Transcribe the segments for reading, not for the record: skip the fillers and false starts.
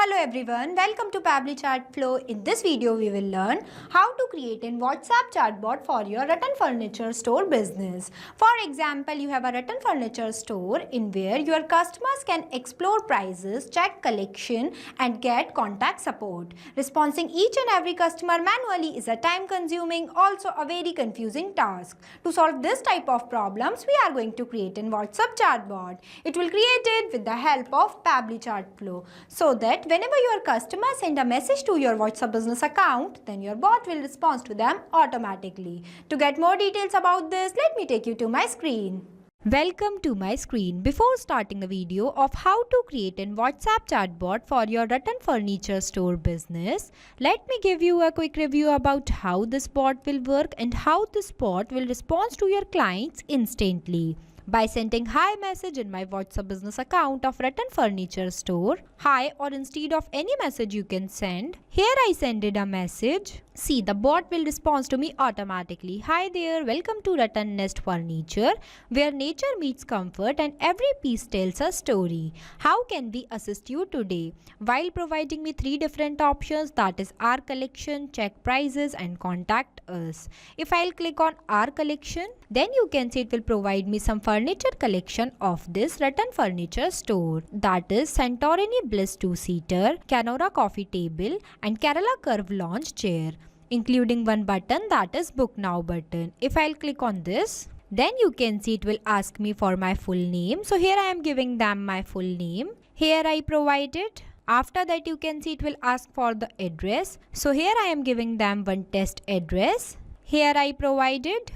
Hello everyone, welcome to Pabbly Chatflow. In this video, we will learn how to create a WhatsApp chatbot for your Rattan furniture store business. For example, you have a Rattan furniture store in where your customers can explore prices, check collection and get contact support. Responding each and every customer manually is a time-consuming, also a very confusing task. To solve this type of problems, we are going to create a WhatsApp chatbot. It will create it with the help of Pabbly Chatflow so that whenever your customers send a message to your WhatsApp business account, then your bot will respond to them automatically. To get more details about this, let me take you to my screen. Welcome to my screen. Before starting the video of how to create a WhatsApp chatbot for your Rattan furniture store business, let me give you a quick review about how this bot will work and how this bot will respond to your clients instantly. By sending hi message in my WhatsApp business account of Rattan furniture store, hi, or instead of any message you can send, here I sended a message. See, the bot will respond to me automatically. Hi there, welcome to Rattan Nest Furniture, where nature meets comfort and every piece tells a story. How can we assist you today? While providing me 3 different options, that is our collection, check prices and contact us. If I'll click on our collection, then you can see it will provide me some furniture collection of this Rattan furniture store. That is Santorini Bliss 2-seater, Canora coffee table and Kerala curve lounge chair, including one button, that is book now button. If I'll click on this, then you can see it will ask me for my full name. So here I am giving them my full name. Here I provide it. After that you can see it will ask for the address. So here I am giving them one test address. Here I provided.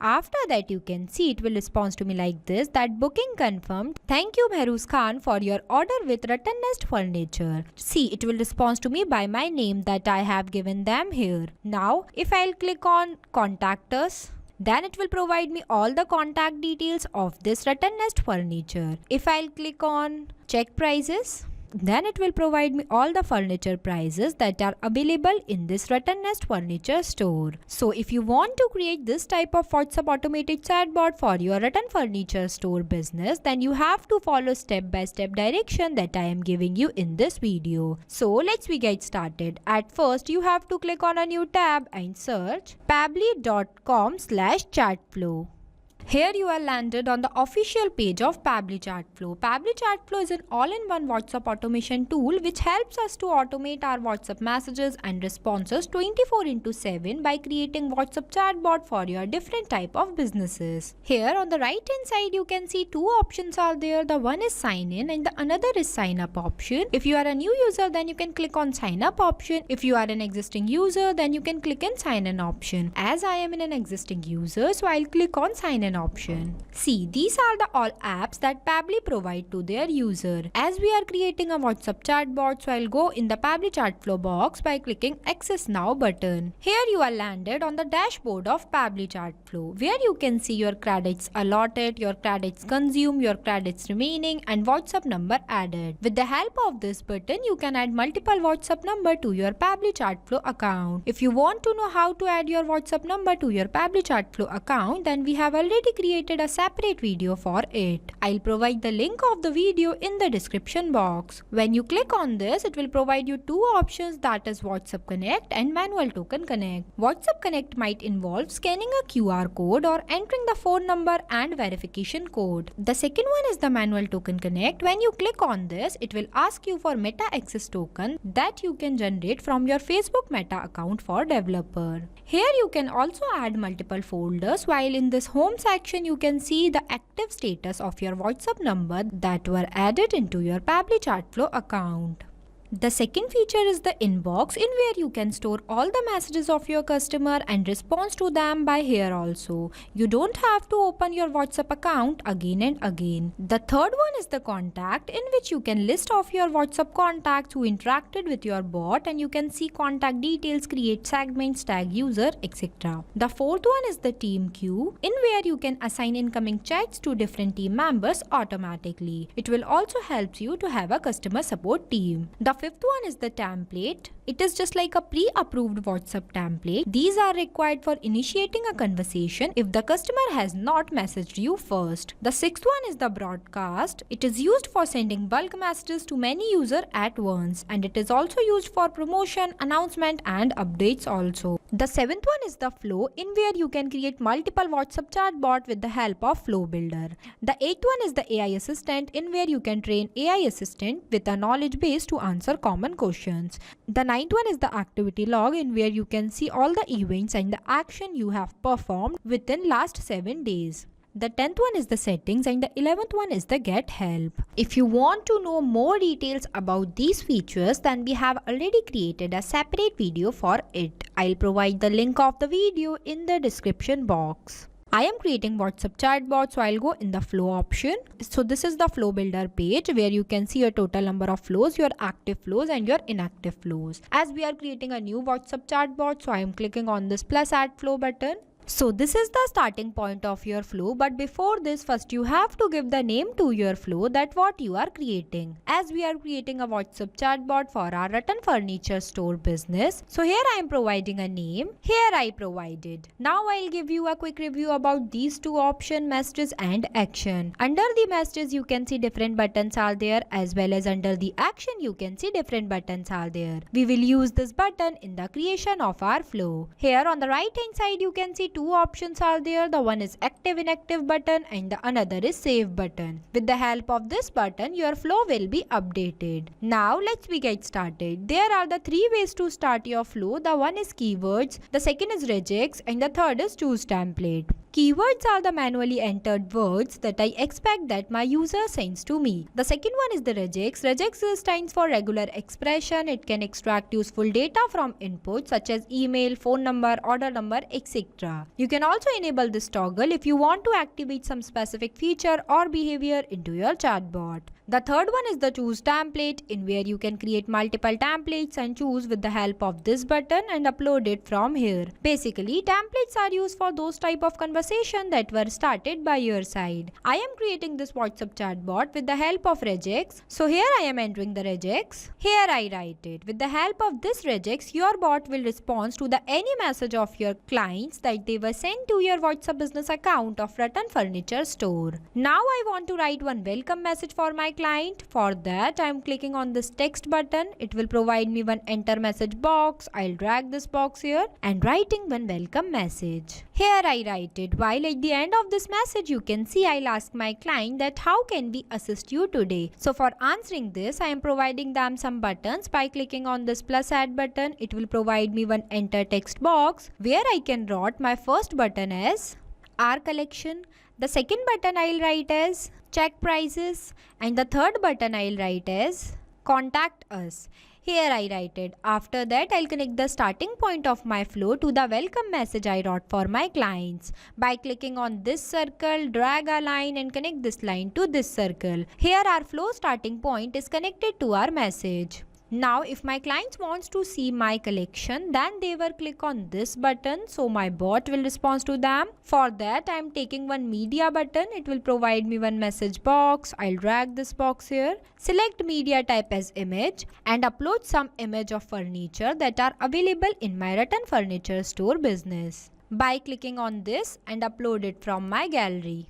After that you can see it will respond to me like this, that booking confirmed. Thank you Mehruz Khan for your order with Rattan Nest Furniture. See, it will respond to me by my name that I have given them here. Now if I'll click on contact us, then it will provide me all the contact details of this Rattan Nest Furniture. If I'll click on check prices, then it will provide me all the furniture prices that are available in this Rattan Nest Furniture store. So if you want to create this type of WhatsApp automated chatbot for your Rattan furniture store business, then you have to follow step-by-step direction that I am giving you in this video. So let's get started. At first, you have to click on a new tab and search pabbly.com/chatflow. Here you are landed on the official page of Pabbly Chatflow. Pabbly Chatflow is an all-in-one WhatsApp automation tool which helps us to automate our WhatsApp messages and responses 24/7 by creating WhatsApp chatbot for your different type of businesses. Here on the right hand side you can see 2 options are there. The one is sign in and the another is sign up option. If you are a new user, then you can click on sign up option. If you are an existing user, then you can click on sign in option. As I am an existing user, so I'll click on sign in option. See, these are the all apps that Pabbly provide to their user. As we are creating a WhatsApp chatbot, so I'll go in the Pabbly Chatflow box by clicking Access Now button. Here you are landed on the dashboard of Pabbly Chatflow, where you can see your credits allotted, your credits consumed, your credits remaining and WhatsApp number added. With the help of this button, you can add multiple WhatsApp number to your Pabbly Chatflow account. If you want to know how to add your WhatsApp number to your Pabbly Chatflow account, then we have already created a separate video for it. I'll provide the link of the video in the description box. When you click on this, it will provide you 2 options, that is WhatsApp Connect and Manual Token Connect. WhatsApp Connect might involve scanning a QR code or entering the phone number and verification code. The second one is the Manual Token Connect. When you click on this, it will ask you for Meta Access token that you can generate from your Facebook Meta account for developer. Here you can also add multiple folders, while in this home section you can see the active status of your WhatsApp number that were added into your Pabbly Chatflow account. The second feature is the inbox, in where you can store all the messages of your customer and respond to them by here also. You don't have to open your WhatsApp account again and again. The third one is the contact, in which you can list off your WhatsApp contacts who interacted with your bot and you can see contact details, create segments, tag user, etc. The fourth one is the team queue, in where you can assign incoming chats to different team members automatically. It will also help you to have a customer support team. The fifth one is the template. It is just like a pre-approved WhatsApp template. These are required for initiating a conversation if the customer has not messaged you first. The sixth one is the broadcast. It is used for sending bulk messages to many users at once, and it is also used for promotion, announcement and updates also. The seventh one is the flow, in where you can create multiple WhatsApp chatbot with the help of Flow Builder. The eighth one is the AI assistant, in where you can train AI assistant with a knowledge base to answer common questions. The ninth one is the activity log, in where you can see all the events and the action you have performed within last 7 days. The 10th one is the settings, and the 11th one is the get help. If you want to know more details about these features, then we have already created a separate video for it. I'll provide the link of the video in the description box. I am creating WhatsApp chatbot, so I'll go in the flow option. So this is the flow builder page, where you can see your total number of flows, your active flows and your inactive flows. As we are creating a new WhatsApp chatbot, so I am clicking on this plus add flow button. So this is the starting point of your flow, but before this, first you have to give the name to your flow, that what you are creating. As we are creating a WhatsApp chatbot for our Rattan furniture store business, so here I am providing a name. Here I provided. Now I'll give you a quick review about these two options, messages and action. Under the messages you can see different buttons are there, as well as under the action you can see different buttons are there. We will use this button in the creation of our flow. Here on the right hand side you can see two options are there. The one is active inactive button and the another is save button. With the help of this button, your flow will be updated. Now let's get started. There are the three ways to start your flow. The one is keywords, the second is regex, and the third is choose template. Keywords are the manually entered words that I expect that my user sends to me. The second one is the regex. Regex stands for regular expression. It can extract useful data from inputs such as email, phone number, order number, etc. You can also enable this toggle if you want to activate some specific feature or behavior into your chatbot. The third one is the choose template, in where you can create multiple templates and choose with the help of this button and upload it from here. Basically, templates are used for those type of conversation that were started by your side. I am creating this WhatsApp chatbot with the help of regex. So here I am entering the regex. Here I write it. With the help of this regex, your bot will respond to the any message of your clients that they were sent to your WhatsApp business account of Rattan Furniture Store. Now I want to write one welcome message for my client. For that I am clicking on this text button. It will provide me one enter message box. I'll drag this box here and writing one welcome message. Here I write it. While at the end of this message you can see I'll ask my client that how can we assist you today. So for answering this, I am providing them some buttons. By clicking on this plus add button, it will provide me one enter text box where I can write my first button as our collection. The second button I'll write as check prices, and the third button I'll write as contact us. Here I write it. After that I'll connect the starting point of my flow to the welcome message I wrote for my clients. By clicking on this circle, drag a line and connect this line to this circle. Here our flow starting point is connected to our message. Now if my clients wants to see my collection, then they will click on this button, so my bot will respond to them. For that I am taking one media button. It will provide me one message box. I'll drag this box here, select media type as image and upload some image of furniture that are available in my Rattan Furniture Store business. By clicking on this and upload it from my gallery.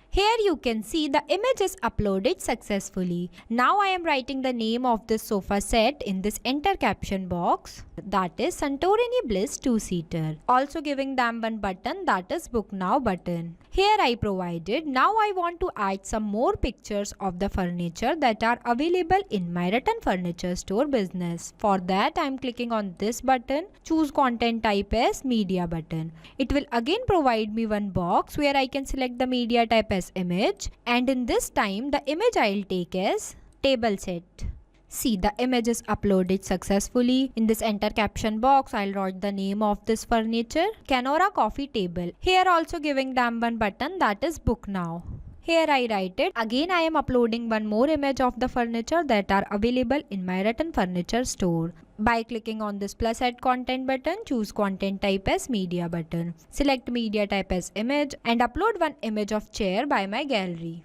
Here you can see the image is uploaded successfully. Now I am writing the name of this sofa set in this enter caption box, that is Santorini Bliss 2-seater. Also giving them one button, that is book now button. Here I provided. Now I want to add some more pictures of the furniture that are available in my Rattan Furniture Store business. For that I am clicking on this button, choose content type as media button. It will again provide me one box where I can select the media type as image, and in this time the image I'll take as table set. See, the image is uploaded successfully. In this enter caption box, I'll write the name of this furniture, Canora coffee table. Here also giving them one button, that is book now. Here I write it. Again I am uploading one more image of the furniture that are available in my Rattan Furniture Store. By clicking on this plus add content button, choose content type as media button. Select media type as image and upload one image of chair by my gallery.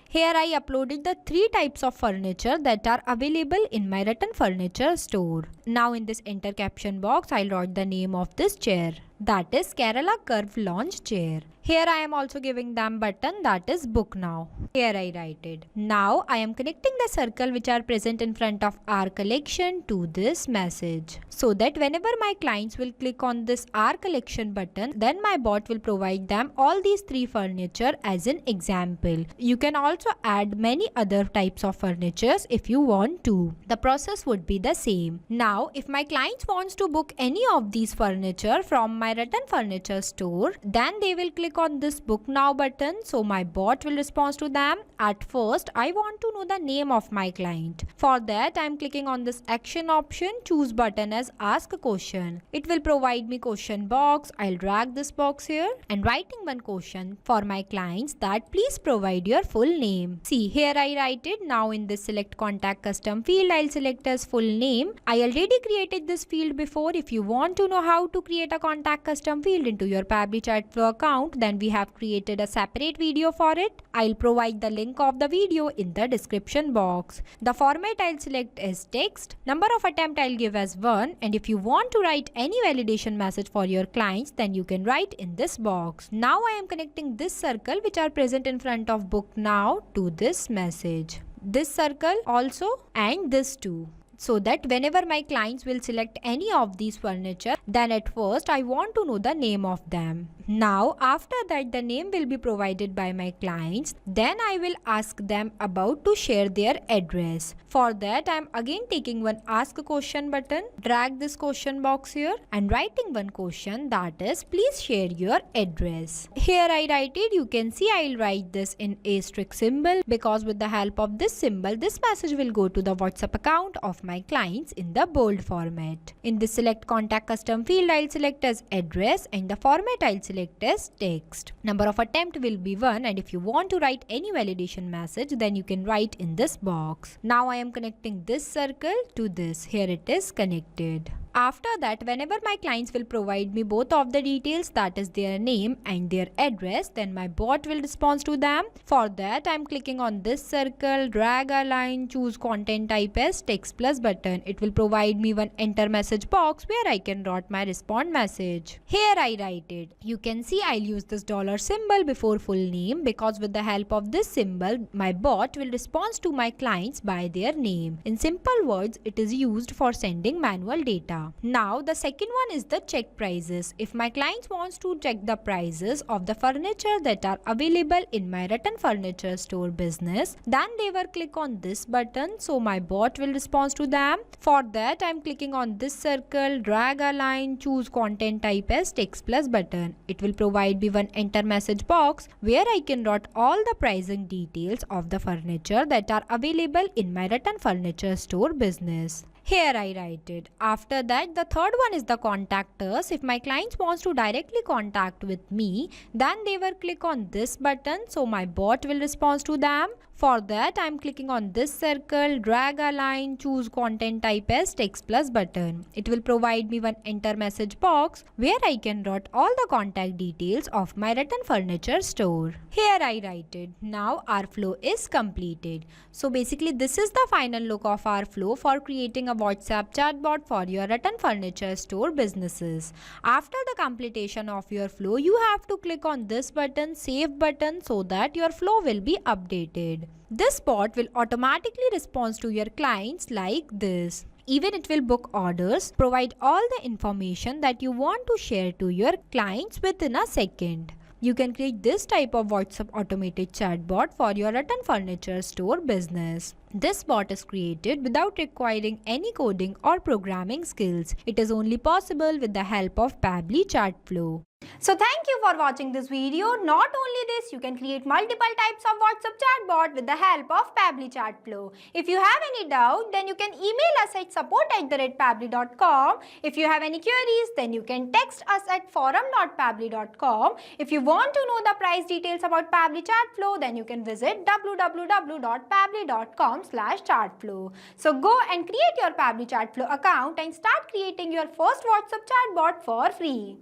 Here I uploaded the 3 types of furniture that are available in my Rattan furniture store. Now in this enter caption box, I'll write the name of this chair. That is Kerala Curve Lounge Chair. Here I am also giving them button, that is book now. Here I write it. Now I am connecting the circle which are present in front of our collection to this message. So that whenever my clients will click on this our collection button, then my bot will provide them all these 3 furniture as an example. You can also add many other types of furnitures if you want to. The process would be the same. Now if my clients wants to book any of these furniture from my Rattan furniture store, then they will click on this book now button, so my bot will respond to them. At first I want to know the name of my client. For that I am clicking on this action option, choose button as ask a question. It will provide me question box. I'll drag this box here and writing one question for my clients, that please provide your full name. See, here I write it. Now in this select contact custom field, I'll select as full name. I already created this field before. If you want to know how to create a contact custom field into your Pabbly Chatflow account, then we have created a separate video for it. I'll provide the link of the video in the description box. The format I'll select as text. Number of attempt I'll give as 1, and if you want to write any validation message for your clients, then you can write in this box. Now I am connecting this circle which are present in front of book now to this message. This circle also and this too. So that whenever my clients will select any of these furniture, then at first I want to know the name of them. Now after that the name will be provided by my clients, then I will ask them about to share their address. For that I am again taking one ask a question button, drag this question box here and writing one question, that is please share your address. Here I write it. You can see I'll write this in asterisk symbol, because with the help of this symbol this message will go to the WhatsApp account of my clients in the bold format. In the select contact custom field, I'll select as address and the format I'll select as text. Number of attempt will be 1, and if you want to write any validation message, then you can write in this box. Now I am connecting this circle to this. Here it is connected. After that, whenever my clients will provide me both of the details, that is their name and their address, then my bot will respond to them. For that, I am clicking on this circle, drag a line, choose content type as text plus button. It will provide me one enter message box where I can write my respond message. Here I write it. You can see I'll use this dollar symbol before full name, because with the help of this symbol, my bot will respond to my clients by their name. In simple words, it is used for sending manual data. Now the second one is the check prices. If my clients wants to check the prices of the furniture that are available in my Rattan furniture store business, then they will click on this button, so my bot will respond to them. For that I am clicking on this circle, drag a line, choose content type as text plus button. It will provide me one enter message box where I can write all the pricing details of the furniture that are available in my Rattan furniture store business. Here I write it. After that, the third one is the contact us. If my clients wants to directly contact with me, then they will click on this button, so my bot will respond to them. For that, I am clicking on this circle, drag a line, choose content type as text plus button. It will provide me one enter message box where I can write all the contact details of my Rattan furniture store. Here I write it. Now our flow is completed. So basically this is the final look of our flow for creating a WhatsApp chatbot for your Rattan furniture store businesses. After the completion of your flow, you have to click on this button, save button, so that your flow will be updated. This bot will automatically respond to your clients like this. Even it will book orders, provide all the information that you want to share to your clients within a second. You can create this type of WhatsApp automated chatbot for your Rattan furniture store business. This bot is created without requiring any coding or programming skills. It is only possible with the help of Pabbly Chatflow. So thank you for watching this video. Not only this, you can create multiple types of WhatsApp chatbot with the help of Pabbly Chatflow. If you have any doubt, then you can email us at support@pabbly.com. If you have any queries, then you can text us at forum.pabbly.com. If you want to know the price details about Pabbly Chatflow, then you can visit www.pabbly.com/chatflow. So go and create your Pabbly Chatflow account and start creating your first WhatsApp chatbot for free.